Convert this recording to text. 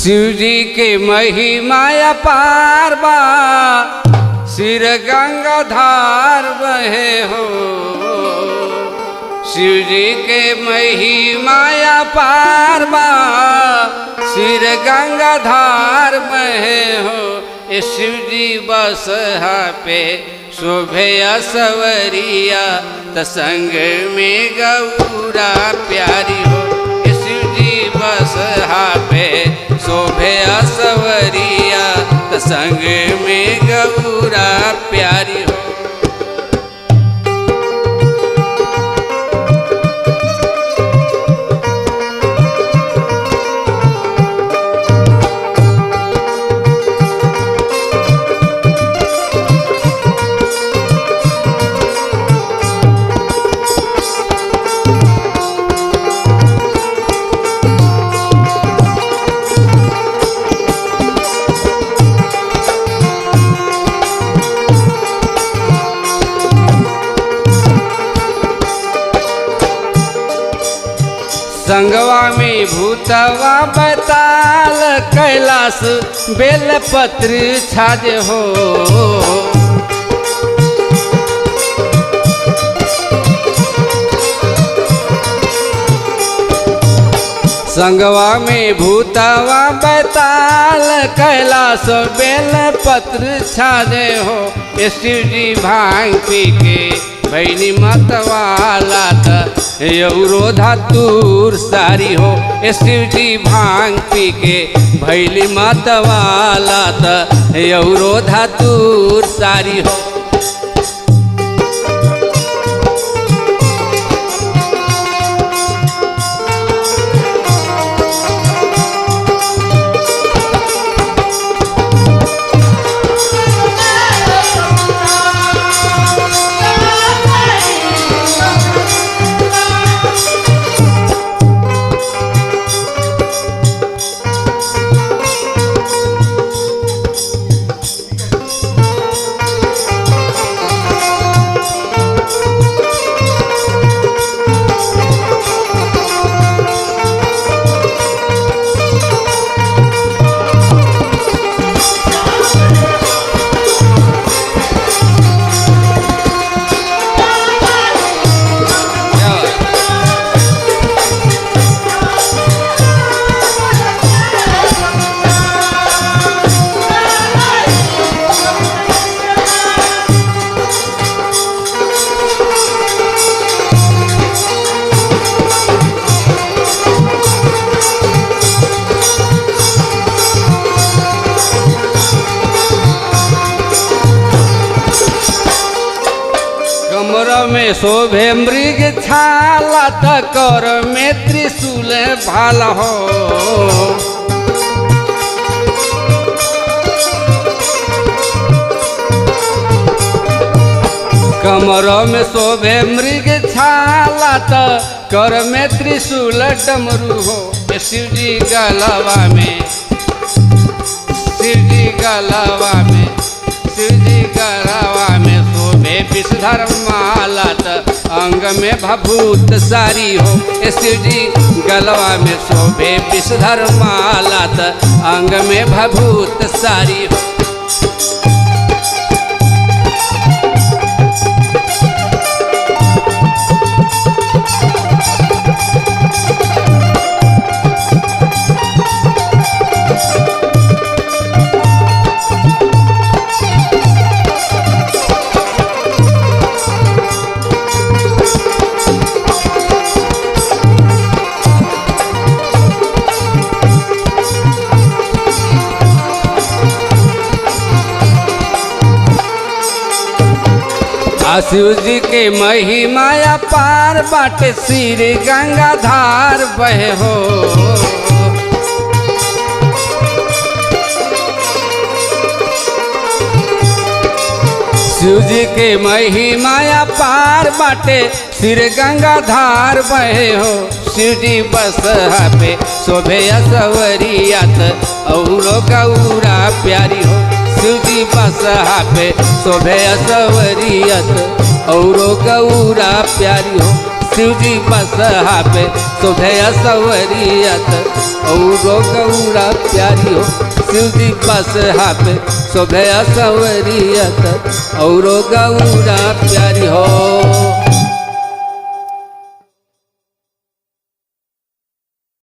शिव जी के महिमा अपार बा, सिर गंगाधार बहे हो। शिव जी के महिमा अपार बा, सिर गंगाधार बहे हो। ये शिव जी बसहा पे शोभे सवरिया, त संग में गौरा प्यारी हो। ये शिव जी बसहा पे शोभे सवरिया, त संग में गौरा प्यारी हो। संगवा में भूतवा बताल, कैलाश बेलपत्र छाज हो। संगवा में भूतवा बताल, कैलाश बेलपत्र छाज हो। ये शिव जी भांग पी के भैनी मतवाला, त यौरो धातुर सारी हो। ये शिव जी भांग पी के भैली मतवाला, त यौरो धातुर सारी हो। में शोभे मृग छाला, त कर में त्रिशूल भाला हो। कमर में शोभे मृग छाला, त कर में त्रिशूल डमरू हो। ये शिव जी गलवा में, शिव जी गलवा में, शिव जी गलवा में शोभे विषधर माला, त अंग में भभूत सारी हो। ये शिव जी गलवा में शोभे विषधर माला, त अंग में भभूत सारी हो। शिव जी के महिमा अपार बाटे, सिर गंगाधार बहे हो। शिव जी के महिमा अपार बाटे, सिर गंगाधार बहे हो। शिव जी बसहा पे शोभे सवरिया, त औरो गौरा प्यारी हो। शिव जी बसहा पे शोभे सवरिया, त औरो गौरा प्यारी हो। शिवजी बसहा पे शोभे सवरियत औरो गौरा प्यारी हो शिवजी बसहा पे शोभे सवरियत औरो गौरा प्यारी हो।